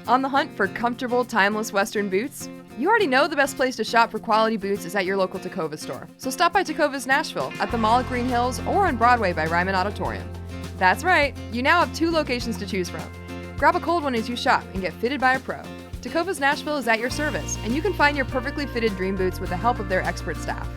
On the hunt for comfortable, timeless Western boots? You already know the best place to shop for quality boots is at your local Tecovas store. So stop by Tecovas Nashville at the Mall at Green Hills or on Broadway by Ryman Auditorium. That's right, you now have 2 locations to choose from. Grab a cold one as you shop and get fitted by a pro. Tecovas Nashville is at your service, and you can find your perfectly fitted dream boots with the help of their expert staff.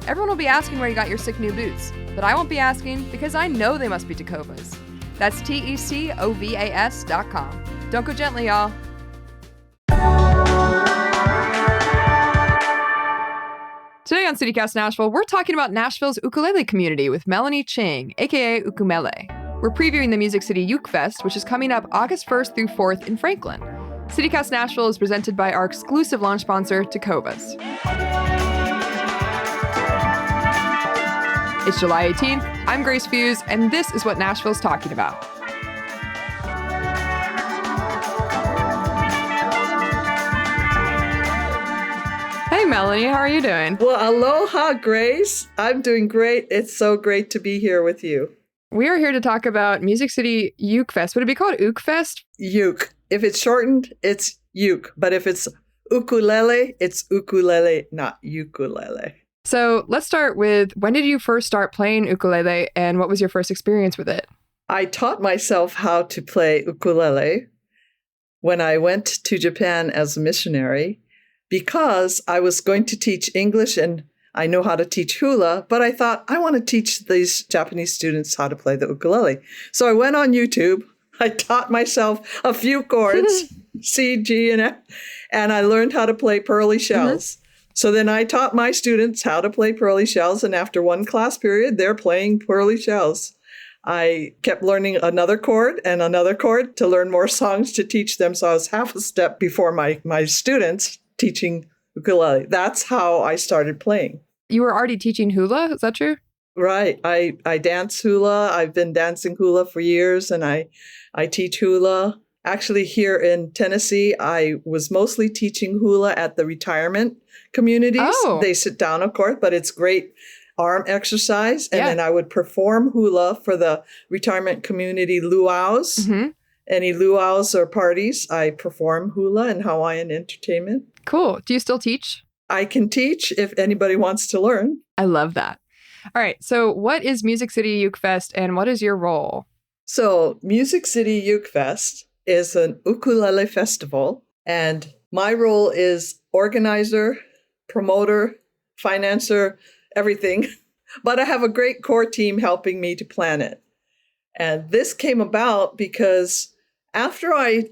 Everyone will be asking where you got your sick new boots, but I won't be asking because I know they must be Tecovas. That's TECOVAS.com. Don't go gently, y'all. Today on CityCast Nashville, we're talking about Nashville's ukulele community with Melanie Chang, aka Ukumele. We're previewing the Music City Uke Fest, which is coming up August 1st through 4th in Franklin. CityCast Nashville is presented by our exclusive launch sponsor, Tecovas. It's July 18th, I'm Grace Fuse, and this is what Nashville's talking about. Hey Melanie, how are you doing? Well, aloha, Grace. I'm doing great. It's so great to be here with you. We are here to talk about Music City Uke Fest. Would it be called Uke Fest? Uke. If it's shortened, it's uke. But if it's ukulele, it's ukulele, not ukulele. So let's start with, when did you first start playing ukulele and what was your first experience with it? I taught myself how to play ukulele when I went to Japan as a missionary because I was going to teach English and I know how to teach hula, but I thought I want to teach these Japanese students how to play the ukulele. So I went on YouTube. I taught myself a few chords, C, G, and F, and I learned how to play Pearly Shells. So then I taught my students how to play Pearly Shells, and after one class period, they're playing Pearly Shells. I kept learning another chord and another chord to learn more songs to teach them, so I was half a step before my students teaching ukulele. That's how I started playing. You were already teaching hula, is that true? Right. I dance hula. I've been dancing hula for years, and I teach hula. Actually, here in Tennessee, I was mostly teaching hula at the retirement communities. Oh. They sit down, of course, but it's great arm exercise. And then I would perform hula for the retirement community luau's. Mm-hmm. Any luau's or parties, I perform hula and Hawaiian entertainment. Cool. Do you still teach? I can teach if anybody wants to learn. I love that. All right. So what is Music City Uke Fest and what is your role? So Music City Uke Fest is an ukulele festival. And my role is organizer, promoter, financer, everything. But I have a great core team helping me to plan it. And this came about because after I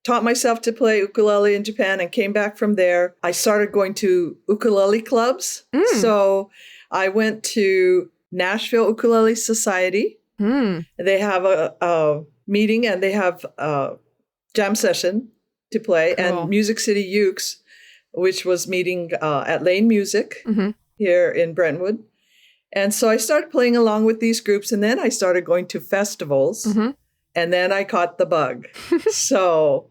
taught myself to play ukulele in Japan and came back from there, I started going to ukulele clubs. So I went to Nashville Ukulele Society. They have a meeting and they have a jam session to play. Cool. And Music City Ukes, which was meeting at Lane Music here in Brentwood. And so I started playing along with these groups, and then I started going to festivals, and then I caught the bug. So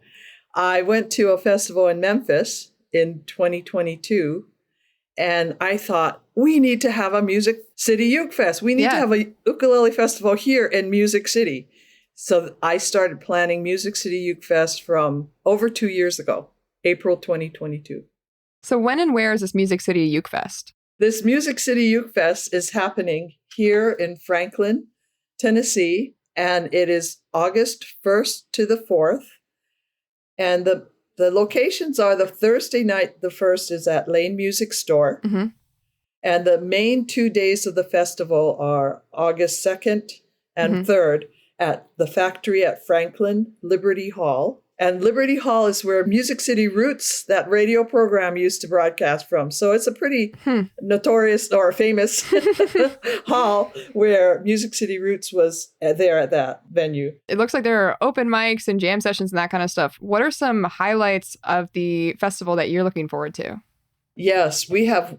I went to a festival in Memphis in 2022, and I thought, we need to have a Music City Uke Fest. We need to have a ukulele festival here in Music City. So I started planning Music City Uke Fest from over 2 years ago, April 2022. So when and where is this Music City Uke Fest? This Music City Uke Fest is happening here in Franklin, Tennessee, and it is August 1st to the 4th. And the locations are the Thursday night, the 1st is at Lane Music Store. And the main 2 days of the festival are August 2nd and 3rd at the Factory at Franklin, Liberty Hall. And Liberty Hall is where Music City Roots, that radio program, used to broadcast from. So it's a pretty notorious or famous hall where Music City Roots was there at that venue. It looks like there are open mics and jam sessions and that kind of stuff. What are some highlights of the festival that you're looking forward to? Yes, we have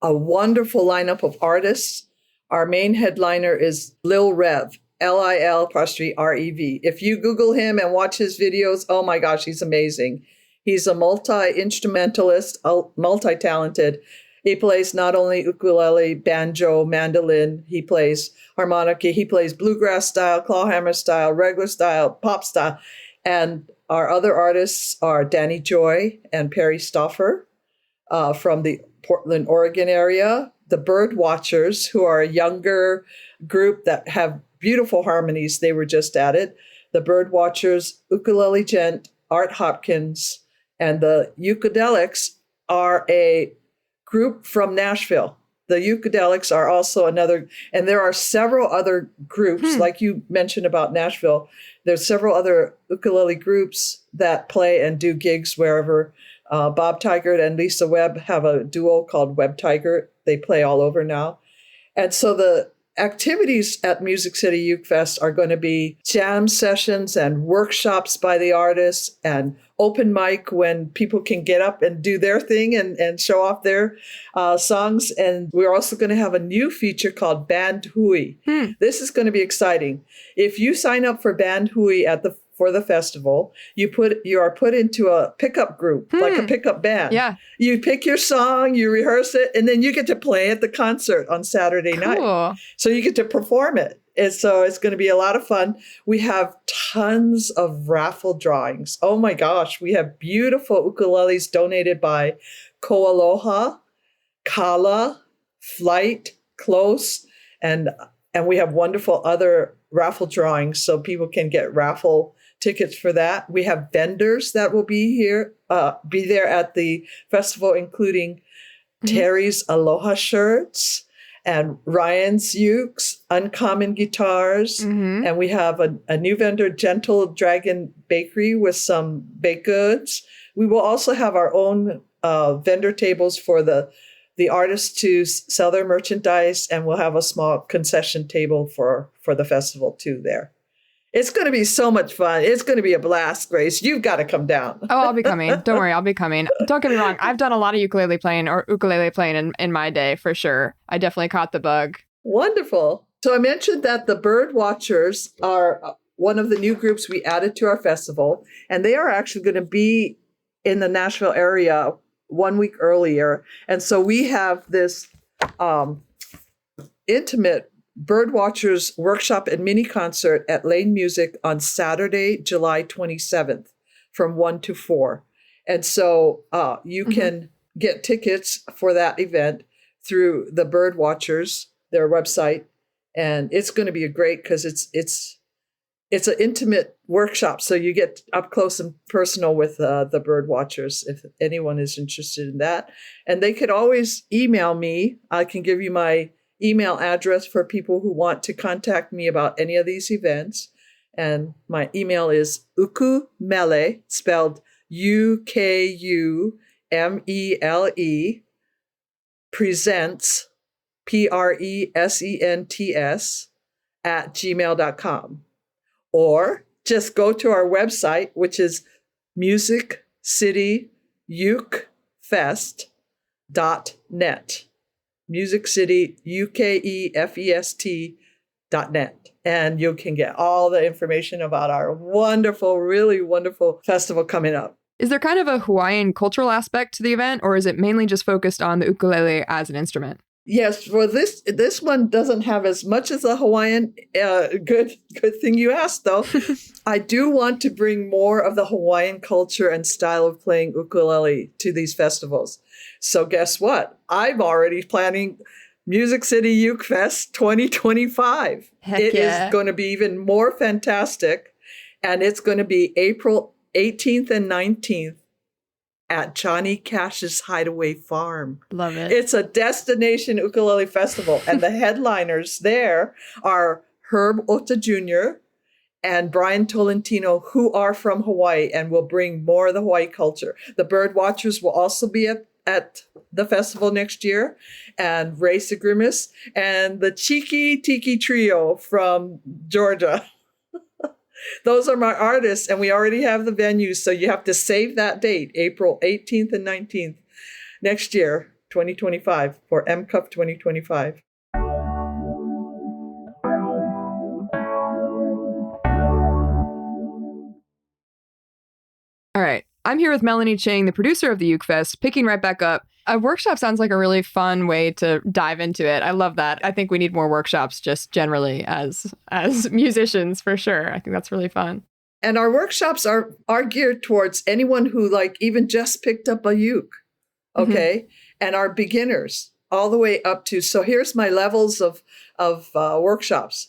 a wonderful lineup of artists. Our main headliner is Lil Rev. Lil''Rev. If you Google him and watch his videos, oh my gosh, he's amazing. He's a multi-instrumentalist, multi-talented. He plays not only ukulele, banjo, mandolin, he plays harmonica, he plays bluegrass style, clawhammer style, regular style, pop style. And our other artists are Danny Joy and Perry Stauffer from the Portland, Oregon area. The Bird Watchers, who are a younger group that have beautiful harmonies. They were just at it. The Bird Watchers, Ukulele Gent, Art Hopkins, and the Ukadelics are a group from Nashville. The Ukadelics are also another, and there are several other groups, like you mentioned about Nashville. There's several other ukulele groups that play and do gigs wherever. Bob Tigert and Lisa Webb have a duo called Webb Tigert. They play all over now. And so the activities at Music City Uke Fest are going to be jam sessions and workshops by the artists and open mic when people can get up and do their thing and show off their songs. And we're also going to have a new feature called Band Hui. This is going to be exciting. If you sign up for Band Hui for the festival, you are put into a pickup group, like a pickup band. Yeah. You pick your song, you rehearse it, and then you get to play at the concert on Saturday night. So you get to perform it. And so it's going to be a lot of fun. We have tons of raffle drawings. Oh my gosh, we have beautiful ukuleles donated by Koaloha, Kala, Flight, Close, and we have wonderful other raffle drawings so people can get raffle tickets for that. We have vendors that will be there at the festival, including Terry's Aloha shirts and Ryan's ukes, Uncommon guitars. And we have a new vendor, Gentle Dragon Bakery, with some baked goods. We will also have our own vendor tables for the artists to sell their merchandise, and we'll have a small concession table for the festival too there. It's going to be so much fun. It's going to be a blast, Grace. You've got to come down. Oh, I'll be coming. Don't worry, I'll be coming. Don't get me wrong. I've done a lot of ukulele playing in my day, for sure. I definitely caught the bug. Wonderful. So I mentioned that the Bird Watchers are one of the new groups we added to our festival, and they are actually going to be in the Nashville area 1 week earlier. And so we have this intimate Bird Watchers workshop and mini concert at Lane Music on Saturday, July 27th from 1 to 4. And so you can get tickets for that event through the Bird Watchers, their website. And it's going to be great because it's an intimate workshop. So you get up close and personal with the Bird Watchers if anyone is interested in that. And they could always email me. I can give you my email address for people who want to contact me about any of these events. And my email is ukumele, spelled Ukumele, presents, presents, @gmail.com. Or just go to our website, which is musiccityukefest.net. musiccityukefest.net. And you can get all the information about our wonderful, really wonderful festival coming up. Is there kind of a Hawaiian cultural aspect to the event, or is it mainly just focused on the ukulele as an instrument? Yes, for this one doesn't have as much as a Hawaiian. Good thing you asked, though. I do want to bring more of the Hawaiian culture and style of playing ukulele to these festivals. So guess what? I'm already planning Music City Uke Fest 2025. It is going to be even more fantastic, and it's going to be April 18th and 19th. At Johnny Cash's Hideaway Farm. Love it. It's a destination ukulele festival, and the headliners there are Herb Ota Jr. and Brian Tolentino, who are from Hawaii and will bring more of the Hawaii culture. The Bird Watchers will also be at the festival next year, and Ray Sagrimis and the Cheeky Tiki Trio from Georgia. Those are my artists, and we already have the venues, so you have to save that date, April 18th and 19th next year, 2025, for MCUF 2025. All right. I'm here with Melanie Ching, the producer of the Uke Fest, picking right back up. A workshop sounds like a really fun way to dive into it. I love that. I think we need more workshops just generally as musicians, for sure. I think that's really fun. And our workshops are geared towards anyone who like even just picked up a uke, okay, and are beginners all the way up to. So here's my levels of workshops.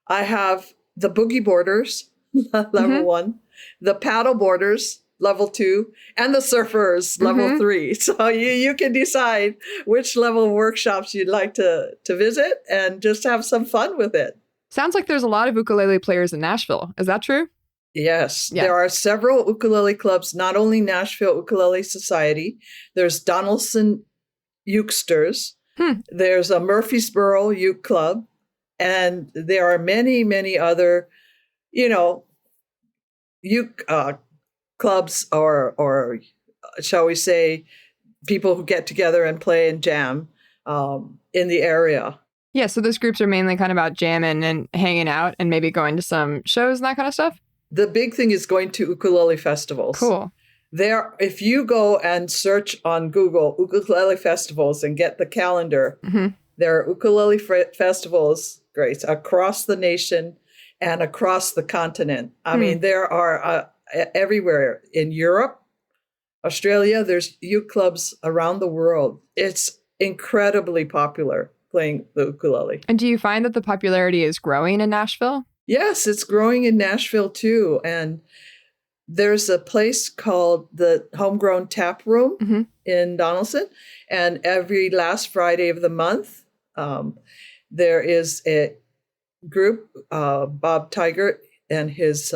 I have the boogie boarders, level 1, the paddle boarders, level 2, and the surfers, level 3. So you can decide which level of workshops you'd like to visit and just have some fun with it. Sounds like there's a lot of ukulele players in Nashville. Is that true? Yes, there are several ukulele clubs, not only Nashville Ukulele Society. There's Donaldson Ukesters. There's a Murfreesboro Uke Club. And there are many, many other, uke clubs or shall we say, people who get together and play and jam in the area. Yeah, so those groups are mainly kind of about jamming and hanging out and maybe going to some shows and that kind of stuff? The big thing is going to ukulele festivals. Cool. If you go and search on Google ukulele festivals and get the calendar, there are ukulele festivals, great, across the nation and across the continent. I mean, there are everywhere in Europe, Australia, there's uke clubs around the world. It's incredibly popular playing the ukulele. And do you find that the popularity is growing in Nashville? Yes, it's growing in Nashville too. And there's a place called the Homegrown Tap Room in Donaldson. And every last Friday of the month, there is a group, Bob Tiger and his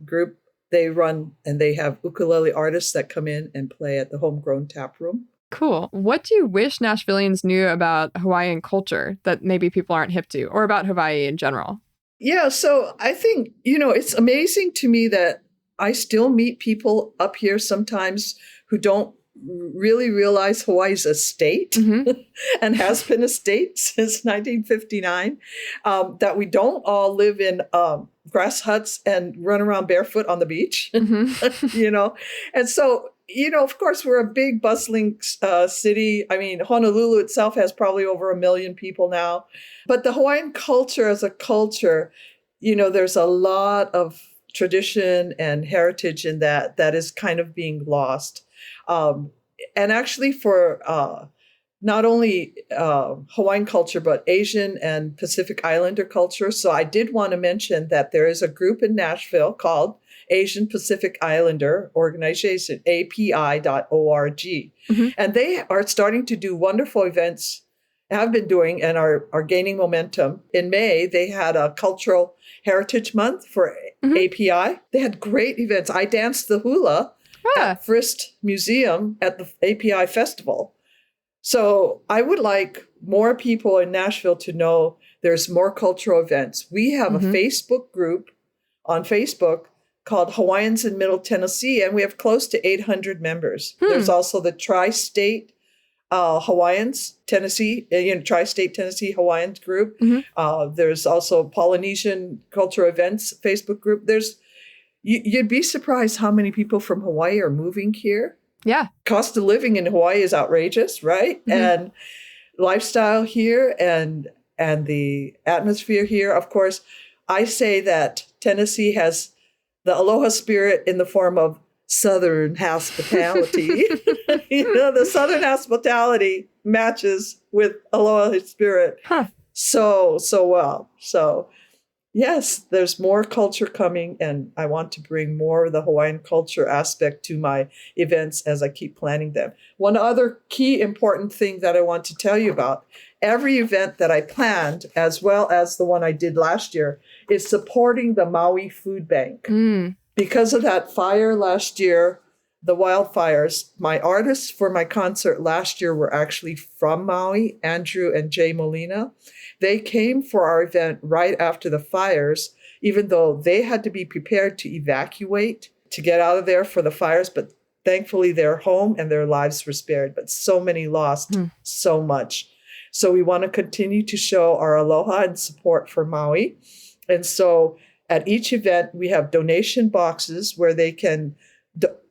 group, they run and they have ukulele artists that come in and play at the Homegrown Tap Room. Cool. What do you wish Nashvillians knew about Hawaiian culture that maybe people aren't hip to, or about Hawaii in general? Yeah, so I think, it's amazing to me that I still meet people up here sometimes who don't really realize Hawaii's a state and has been a state since 1959, that we don't all live in grass huts and run around barefoot on the beach, And so, of course, we're a big bustling city. I mean, Honolulu itself has probably over 1 million people now. But the Hawaiian culture as a culture, there's a lot of tradition and heritage in that is kind of being lost. And actually for not only Hawaiian culture, but Asian and Pacific Islander culture. So I did want to mention that there is a group in Nashville called Asian Pacific Islander Organization, API.org. And they are starting to do wonderful events, have been doing, and are gaining momentum. In May, they had a Cultural Heritage Month for API. They had great events. I danced the hula at Frist Museum at the API Festival. So I would like more people in Nashville to know there's more cultural events. We have a Facebook group on Facebook called Hawaiians in Middle Tennessee, and we have close to 800 members. There's also the Tri-State Hawaiians, Tennessee, Tri-State Tennessee Hawaiians group. There's also Polynesian Cultural Events Facebook group. You'd be surprised how many people from Hawaii are moving here. Yeah. Cost of living in Hawaii is outrageous, right? And lifestyle here and the atmosphere here. Of course, I say that Tennessee has the aloha spirit in the form of Southern hospitality. The Southern hospitality matches with aloha spirit so well. So yes, there's more culture coming, and I want to bring more of the Hawaiian culture aspect to my events as I keep planning them. One other key important thing that I want to tell you about, every event that I planned, as well as the one I did last year, is supporting the Maui Food Bank. Because of that fire last year, the wildfires, my artists for my concert last year were actually from Maui, Andrew and Jay Molina. They came for our event right after the fires, even though they had to be prepared to evacuate to get out of there for the fires. But thankfully, they're home and their lives were spared. But so many lost so much. So we want to continue to show our aloha and support for Maui. And so at each event, we have donation boxes where they can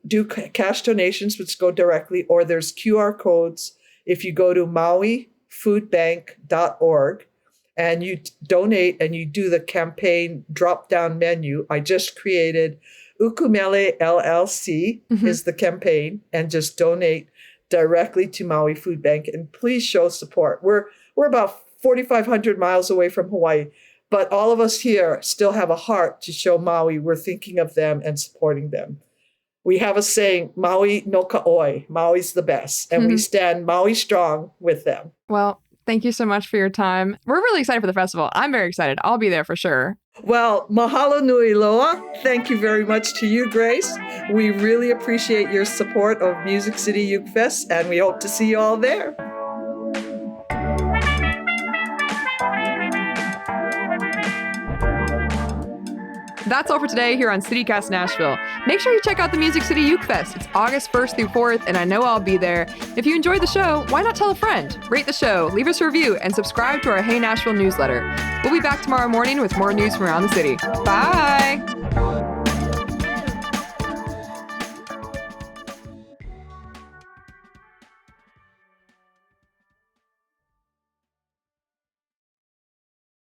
do cash donations, which go directly, or there's QR codes. If you go to mauifoodbank.org, and you donate and you do the campaign drop-down menu. I just created Ukumele LLC is the campaign, and just donate directly to Maui Food Bank. And please show support. We're about 4,500 miles away from Hawaii, but all of us here still have a heart to show Maui we're thinking of them and supporting them. We have a saying, Maui no ka'oi, Maui's the best, and we stand Maui strong with them. Well, thank you so much for your time. We're really excited for the festival. I'm very excited. I'll be there for sure. Well, mahalo nui loa. Thank you very much to you, Grace. We really appreciate your support of Music City Uke Fest, and we hope to see you all there. That's all for today here on CityCast Nashville. Make sure you check out the Music City Uke Fest. It's August 1st through 4th, and I know I'll be there. If you enjoyed the show, why not tell a friend? Rate the show, leave us a review, and subscribe to our Hey Nashville newsletter. We'll be back tomorrow morning with more news from around the city. Bye!